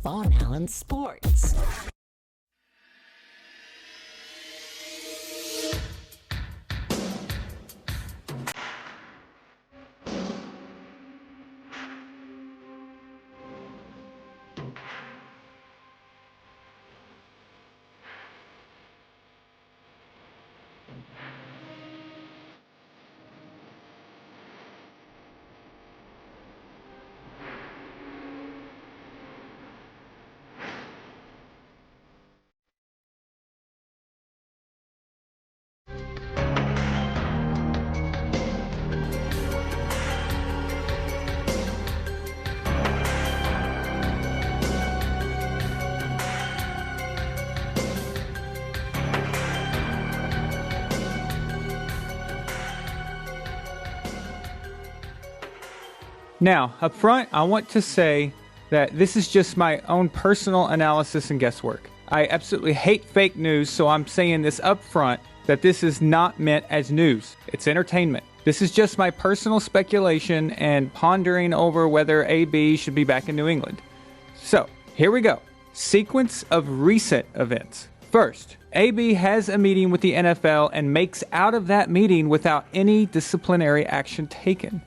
Von Allen Sports. Now, up front, I want to say that this is just my own personal analysis and guesswork. I absolutely hate fake news, so I'm saying this up front that this is not meant as news. It's entertainment. This is just my personal speculation and pondering over whether AB should be back in New England. So, here we go. Sequence of recent events. First, AB has a meeting with the NFL and makes out of that meeting without any disciplinary action taken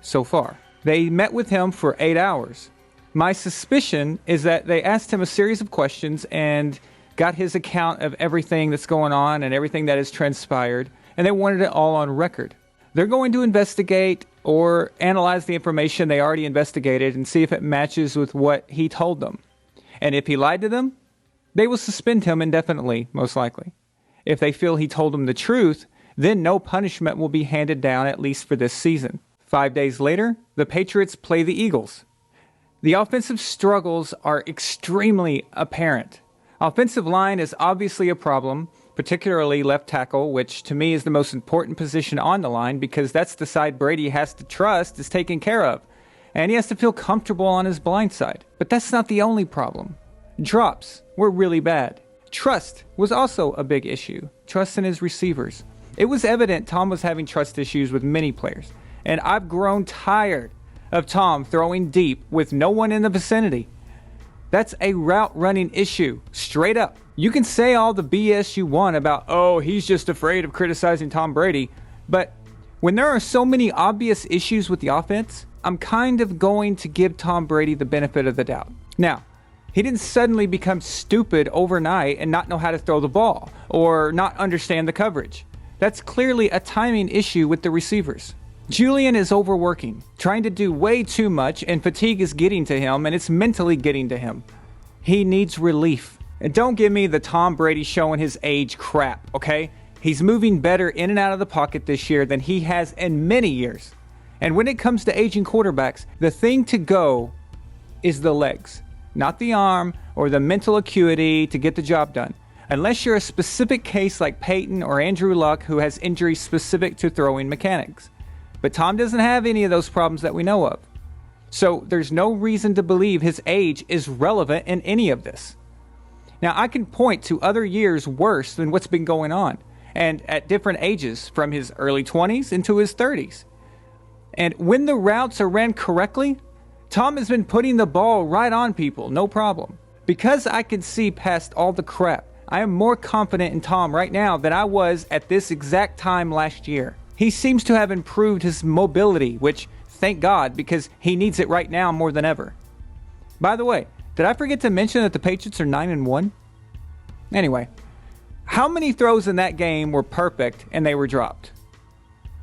so far. They met with him for 8 hours. My suspicion is that they asked him a series of questions and got his account of everything that's going on and everything that has transpired, and they wanted it all on record. They're going to investigate or analyze the information they already investigated and see if it matches with what he told them. And if he lied to them, they will suspend him indefinitely, most likely. If they feel he told them the truth, then no punishment will be handed down, at least for this season. 5 days later, the Patriots play the Eagles. The offensive struggles are extremely apparent. Offensive line is obviously a problem, particularly left tackle, which to me is the most important position on the line because that's the side Brady has to trust is taken care of, and he has to feel comfortable on his blind side. But that's not the only problem. Drops were really bad. Trust was also a big issue. Trust in his receivers. It was evident Tom was having trust issues with many players. And I've grown tired of Tom throwing deep with no one in the vicinity. That's a route running issue, straight up. You can say all the BS you want about, oh, he's just afraid of criticizing Tom Brady. But when there are so many obvious issues with the offense, I'm kind of going to give Tom Brady the benefit of the doubt. Now, he didn't suddenly become stupid overnight and not know how to throw the ball or not understand the coverage. That's clearly a timing issue with the receivers. Julian is overworking, trying to do way too much, and fatigue is getting to him, and it's mentally getting to him. He needs relief. And don't give me the Tom Brady showing his age crap, okay? He's moving better in and out of the pocket this year than he has in many years. And when it comes to aging quarterbacks, the thing to go is the legs, not the arm or the mental acuity to get the job done. Unless you're a specific case like Peyton or Andrew Luck who has injuries specific to throwing mechanics. But Tom doesn't have any of those problems that we know of. So there's no reason to believe his age is relevant in any of this. Now, I can point to other years worse than what's been going on, and at different ages, from his early 20s into his 30s. And when the routes are ran correctly, Tom has been putting the ball right on people, no problem. Because I can see past all the crap, I am more confident in Tom right now than I was at this exact time last year. He seems to have improved his mobility, which, thank God, because he needs it right now more than ever. By the way, did I forget to mention that the Patriots are 9-1? Anyway, how many throws in that game were perfect and they were dropped?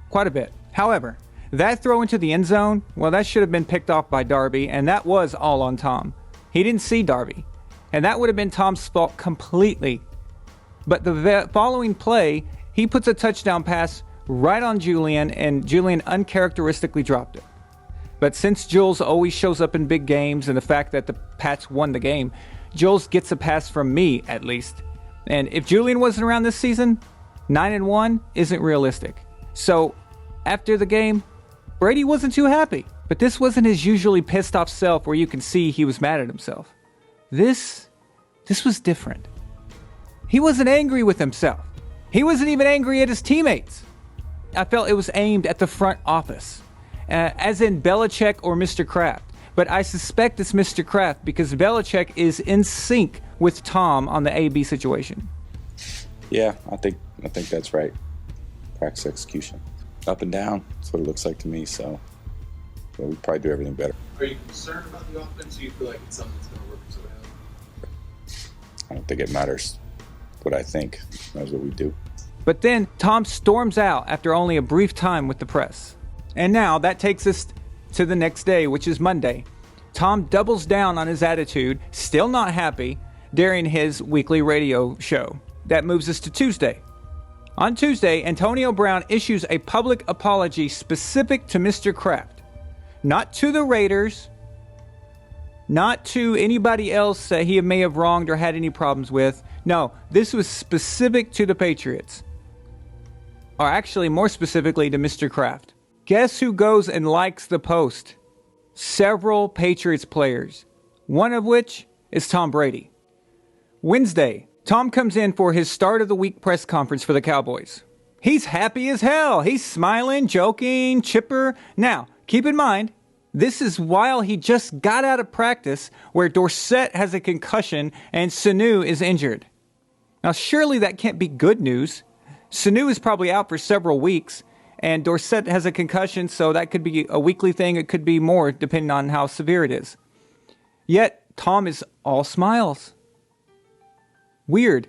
Quite a bit. However, that throw into the end zone, well, that should have been picked off by Darby, and that was all on Tom. He didn't see Darby, and that would have been Tom's fault completely. But the following play, he puts a touchdown pass right on Julian, and Julian uncharacteristically dropped it. But since Jules always shows up in big games and the fact that the Pats won the game, Jules gets a pass from me, at least. And if Julian wasn't around this season, 9-1 isn't realistic. So, after the game, Brady wasn't too happy. But this wasn't his usually pissed off self where you can see he was mad at himself. This was different. He wasn't angry with himself. He wasn't even angry at his teammates. I felt it was aimed at the front office, as in Belichick or Mr. Kraft. But I suspect it's Mr. Kraft because Belichick is in sync with Tom on the AB situation. Yeah, I think that's right. Practice execution. Up and down. That's what it looks like to me. So we probably do everything better. Are you concerned about the offense, or do you feel like it's something that's going to work its way out? I don't think it matters what I think. It matters what we do. But then Tom storms out after only a brief time with the press. And now that takes us to the next day, which is Monday. Tom doubles down on his attitude, still not happy, during his weekly radio show. That moves us to Tuesday. On Tuesday, Antonio Brown issues a public apology specific to Mr. Kraft. Not to the Raiders, not to anybody else that he may have wronged or had any problems with. No, this was specific to the Patriots. Or actually, more specifically to Mr. Kraft. Guess who goes and likes the post? Several Patriots players, one of which is Tom Brady. Wednesday, Tom comes in for his start of the week press conference for the Cowboys. He's happy as hell. He's smiling, joking, chipper. Now, keep in mind, this is while he just got out of practice where Dorsett has a concussion and Sanu is injured. Now, surely that can't be good news. Sanu is probably out for several weeks, and Dorsett has a concussion, so that could be a weekly thing. It could be more, depending on how severe it is. Yet, Tom is all smiles. Weird.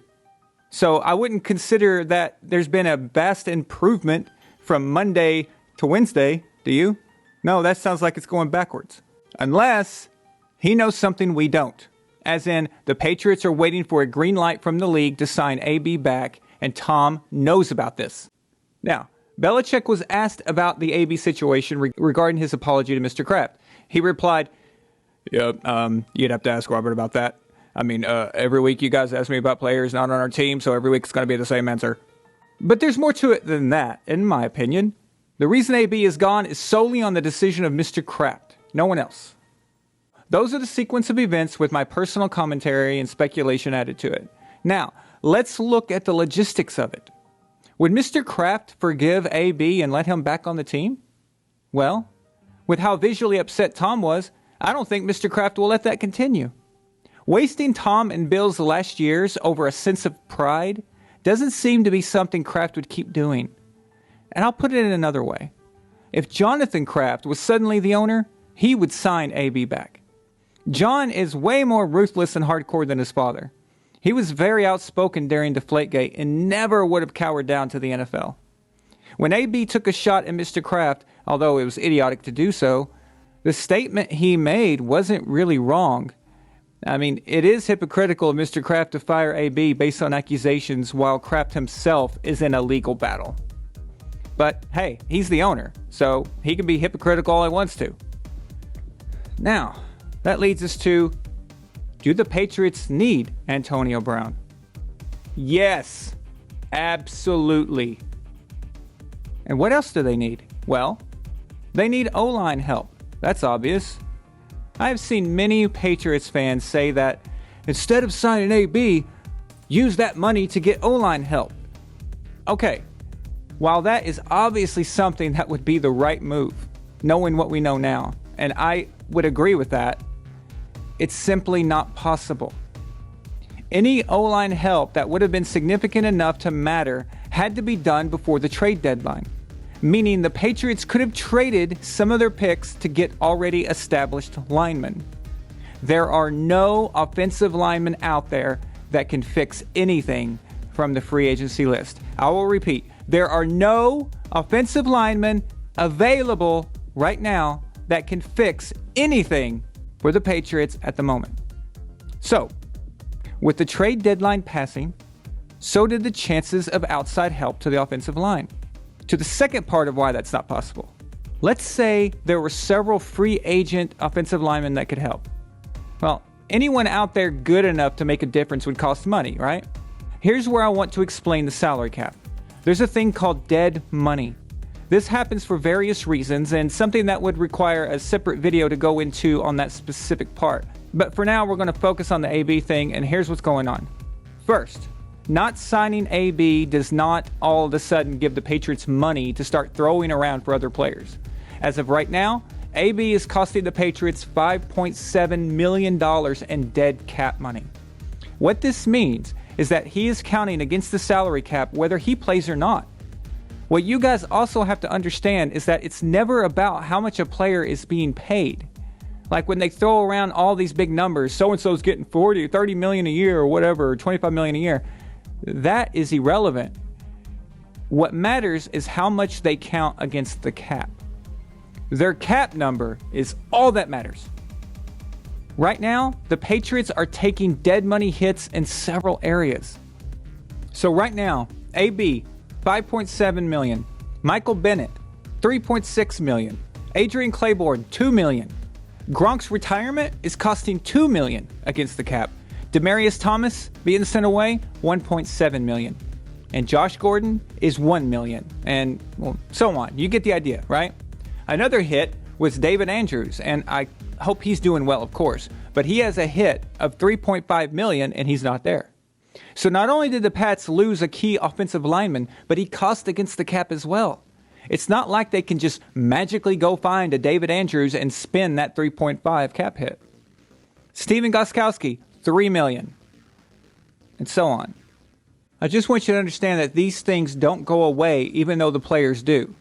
So I wouldn't consider that there's been a vast improvement from Monday to Wednesday, do you? No, that sounds like it's going backwards. Unless he knows something we don't. As in, the Patriots are waiting for a green light from the league to sign AB back, and Tom knows about this. Now, Belichick was asked about the AB situation regarding his apology to Mr. Kraft. He replied, "Yep, you'd have to ask Robert about that. I mean, every week you guys ask me about players not on our team, so every week it's going to be the same answer." But there's more to it than that, in my opinion. The reason AB is gone is solely on the decision of Mr. Kraft, no one else. Those are the sequence of events with my personal commentary and speculation added to it. Now, let's look at the logistics of it. Would Mr. Kraft forgive AB and let him back on the team? Well, with how visually upset Tom was, I don't think Mr. Kraft will let that continue. Wasting Tom and Bill's last years over a sense of pride doesn't seem to be something Kraft would keep doing. And I'll put it in another way. If Jonathan Kraft was suddenly the owner, he would sign AB back. John is way more ruthless and hardcore than his father. He was very outspoken during Deflategate and never would have cowered down to the NFL. When AB took a shot at Mr. Kraft, although it was idiotic to do so, the statement he made wasn't really wrong. I mean, it is hypocritical of Mr. Kraft to fire AB based on accusations while Kraft himself is in a legal battle. But hey, he's the owner, so he can be hypocritical all he wants to. Now, that leads us to, do the Patriots need Antonio Brown? Yes, absolutely. And what else do they need? Well, they need O-line help. That's obvious. I've seen many Patriots fans say that instead of signing AB, use that money to get O-line help. Okay, while that is obviously something that would be the right move, knowing what we know now, and I would agree with that, it's simply not possible. Any O-line help that would have been significant enough to matter had to be done before the trade deadline, meaning the Patriots could have traded some of their picks to get already established linemen. There are no offensive linemen out there that can fix anything from the free agency list. I will repeat, there are no offensive linemen available right now that can fix anything for the Patriots at the moment. So, with the trade deadline passing, so did the chances of outside help to the offensive line. To the second part of why that's not possible. Let's say there were several free agent offensive linemen that could help. Well, anyone out there good enough to make a difference would cost money, right? Here's where I want to explain the salary cap. There's a thing called dead money. This happens for various reasons and something that would require a separate video to go into on that specific part. But for now, we're going to focus on the AB thing, and here's what's going on. First, not signing AB does not all of a sudden give the Patriots money to start throwing around for other players. As of right now, AB is costing the Patriots $5.7 million in dead cap money. What this means is that he is counting against the salary cap whether he plays or not. What you guys also have to understand is that it's never about how much a player is being paid. Like when they throw around all these big numbers, so-and-so's getting 40 or 30 million a year or whatever, or 25 million a year, that is irrelevant. What matters is how much they count against the cap. Their cap number is all that matters. Right now, the Patriots are taking dead money hits in several areas. So right now, AB, $5.7 million. Michael Bennett, $3.6 million. Adrian Claiborne, $2 million. Gronk's retirement is costing $2 million against the cap. Demaryius Thomas being sent away, $1.7 million. And Josh Gordon is $1 million. And well, so on. You get the idea, right? Another hit was David Andrews, and I hope he's doing well, of course. But he has a hit of $3.5 million, and he's not there. So not only did the Pats lose a key offensive lineman, but he cost against the cap as well. It's not like they can just magically go find a David Andrews and spin that 3.5 cap hit. Steven Gostkowski, $3 million. And so on. I just want you to understand that these things don't go away even though the players do.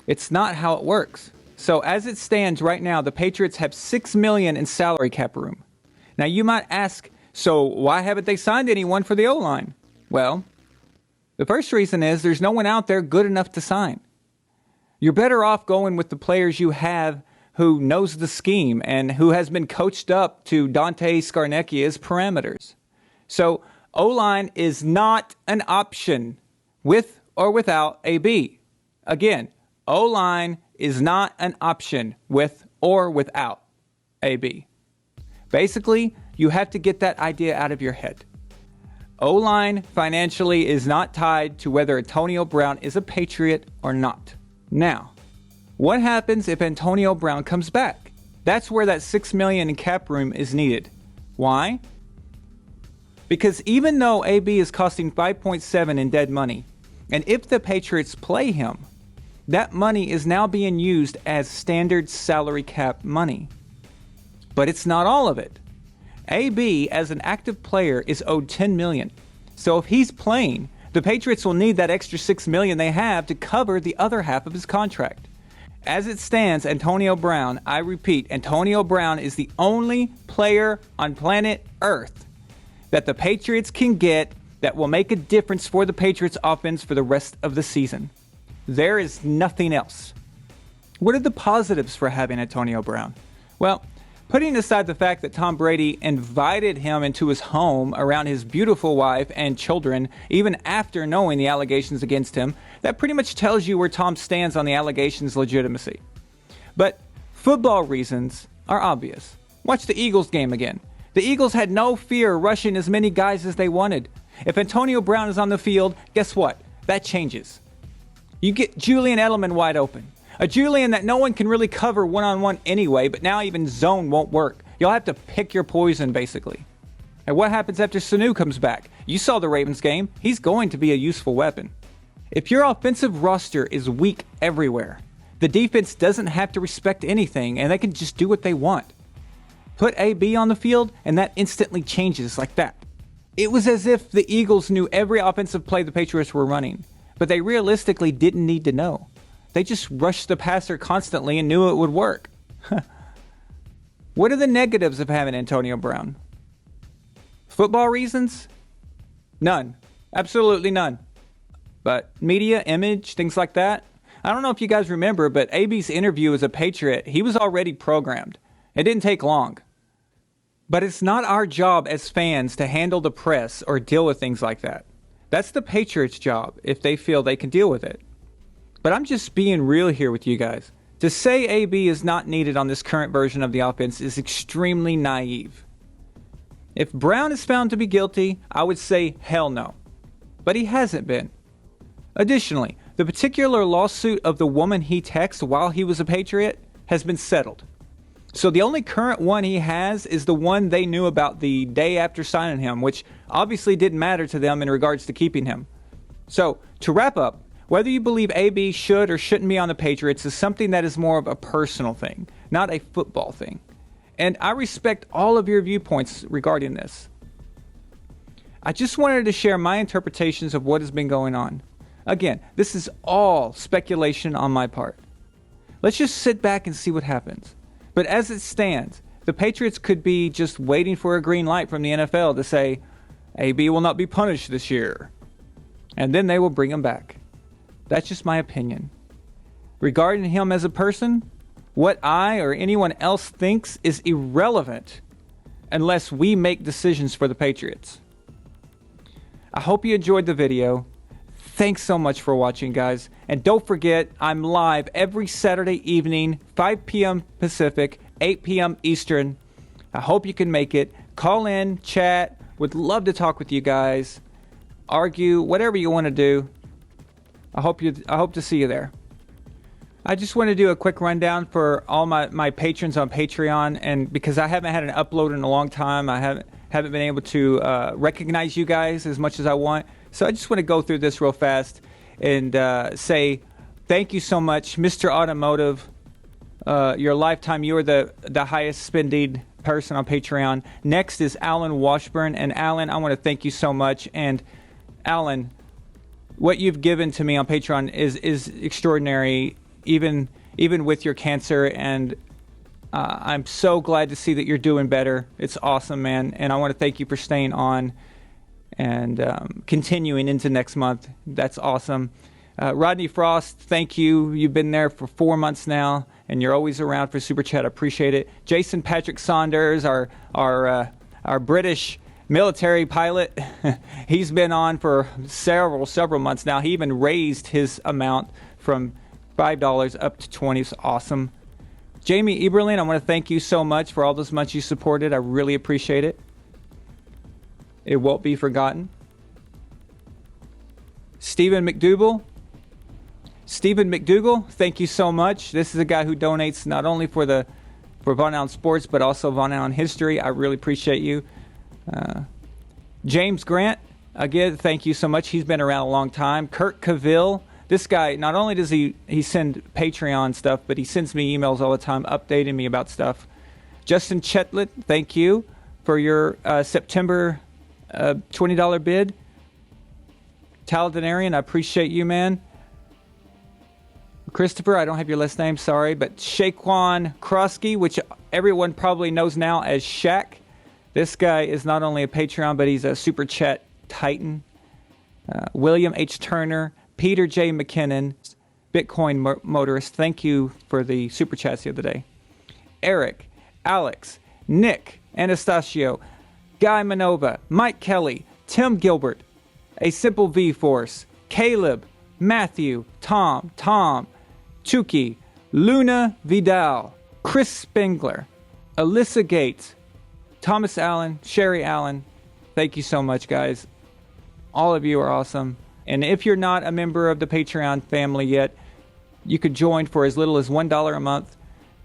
It's not how it works. So as it stands right now, the Patriots have $6 million in salary cap room. Now you might ask, so why haven't they signed anyone for the O-line? Well, the first reason is there's no one out there good enough to sign. You're better off going with the players you have who knows the scheme and who has been coached up to Dante Scarnecchia's parameters. So O-line is not an option with or without AB. Again, O-line is not an option with or without AB. Basically, you have to get that idea out of your head. O-line financially is not tied to whether Antonio Brown is a Patriot or not. Now, what happens if Antonio Brown comes back? That's where that $6 million in cap room is needed. Why? Because even though AB is costing $5.7 in dead money, and if the Patriots play him, that money is now being used as standard salary cap money. But it's not all of it. AB, as an active player, is owed $10 million. So if he's playing, the Patriots will need that extra $6 million they have to cover the other half of his contract. As it stands, Antonio Brown, I repeat, Antonio Brown is the only player on planet Earth that the Patriots can get that will make a difference for the Patriots offense for the rest of the season. There is nothing else. What are the positives for having Antonio Brown? Well, putting aside the fact that Tom Brady invited him into his home around his beautiful wife and children, even after knowing the allegations against him, that pretty much tells you where Tom stands on the allegations' legitimacy. But football reasons are obvious. Watch the Eagles game again. The Eagles had no fear rushing as many guys as they wanted. If Antonio Brown is on the field, guess what? That changes. You get Julian Edelman wide open. A Julian that no one can really cover one-on-one anyway, but now even zone won't work. You'll have to pick your poison, basically. And what happens after Sanu comes back? You saw the Ravens game. He's going to be a useful weapon. If your offensive roster is weak everywhere, the defense doesn't have to respect anything, and they can just do what they want. Put AB on the field, and that instantly changes like that. It was as if the Eagles knew every offensive play the Patriots were running, but they realistically didn't need to know. They just rushed the passer constantly and knew it would work. What are the negatives of having Antonio Brown? Football reasons? None. Absolutely none. But media, image, things like that? I don't know if you guys remember, but AB's interview as a Patriot, he was already programmed. It didn't take long. But it's not our job as fans to handle the press or deal with things like that. That's the Patriots' job if they feel they can deal with it. But I'm just being real here with you guys. To say AB is not needed on this current version of the offense is extremely naive. If Brown is found to be guilty, I would say hell no. But he hasn't been. Additionally, the particular lawsuit of the woman he texted while he was a Patriot has been settled. So the only current one he has is the one they knew about the day after signing him, which obviously didn't matter to them in regards to keeping him. So, to wrap up, whether you believe AB should or shouldn't be on the Patriots is something that is more of a personal thing. not a football thing. And I respect all of your viewpoints regarding this. I just wanted to share my interpretations of what has been going on. Again, this is all speculation on my part. Let's just sit back and see what happens. But as it stands, the Patriots could be just waiting for a green light from the NFL to say, AB will not be punished this year. And then they will bring him back. That's just my opinion. Regarding him as a person, what I or anyone else thinks is irrelevant unless we make decisions for the Patriots. I hope you enjoyed the video. Thanks so much for watching, guys. And don't forget, I'm live every Saturday evening, 5 p.m. Pacific, 8 p.m. Eastern. I hope you can make it. Call in, chat. Would love to talk with you guys. Argue, whatever you want to do. I hope to see you there. I just want to do a quick rundown for all my patrons on Patreon, and because I haven't had an upload in a long time, I haven't been able to recognize you guys as much as I want. So I just want to go through this real fast and say thank you so much, Mr. Automotive. Your lifetime, you are the highest spending person on Patreon. Next is Alan Washburn, and Alan, I want to thank you so much. And Alan, what you've given to me on Patreon is extraordinary, even with your cancer, and I'm so glad to see that you're doing better. It's awesome, man, and I want to thank you for staying on and continuing into next month. That's awesome. Rodney Frost, thank you. You've been there for 4 months now, and you're always around for Super Chat. I appreciate it. Jason Patrick Saunders, our British military pilot, he's been on for several months now. He even raised his amount from $5 up to $20. It's awesome. Jamie Eberlin, I want to thank you so much for all those months you supported. I really appreciate it. It won't be forgotten. Stephen McDougal, thank you so much. This is a guy who donates not only for Von Allen Sports, but also Von Allen History. I really appreciate you. James Grant, again, thank you so much. He's been around a long time. Kurt Cavill, this guy, not only does he send Patreon stuff, but he sends me emails all the time updating me about stuff. Justin Chetlet, thank you for your September $20 bid. Taladinarian, I appreciate you, man. Christopher, I don't have your last name, sorry, but Shaquan Krosky, which everyone probably knows now as Shaq. This guy is not only a Patreon, but he's a Super Chat titan. William H. Turner, Peter J. McKinnon, Bitcoin Motorist, thank you for the Super Chats the other day. Eric, Alex, Nick, Anastasio, Guy Manova, Mike Kelly, Tim Gilbert, A Simple V Force, Caleb, Matthew, Tom, Chucky, Luna Vidal, Chris Spengler, Alyssa Gates, Thomas Allen, Sherry Allen. Thank you so much, guys. All of you are awesome. And if you're not a member of the Patreon family yet, you could join for as little as $1 a month.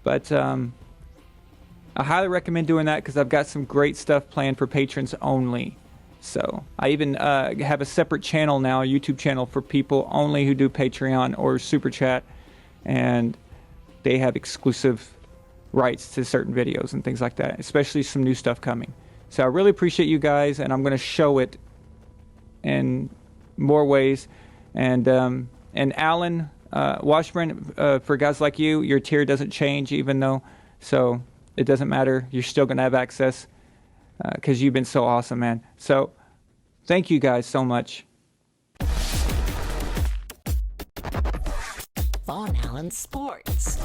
But I highly recommend doing that because I've got some great stuff planned for patrons only. So I even have a separate channel now, a YouTube channel for people only who do Patreon or Super Chat. And they have exclusive rights to certain videos and things like that, especially some new stuff coming. So I really appreciate you guys, and I'm going to show it in more ways. And Alan Washburn, for guys like you, your tier doesn't change even though, so it doesn't matter. You're still going to have access because you've been so awesome, man. So thank you guys so much. Von Allen Sports.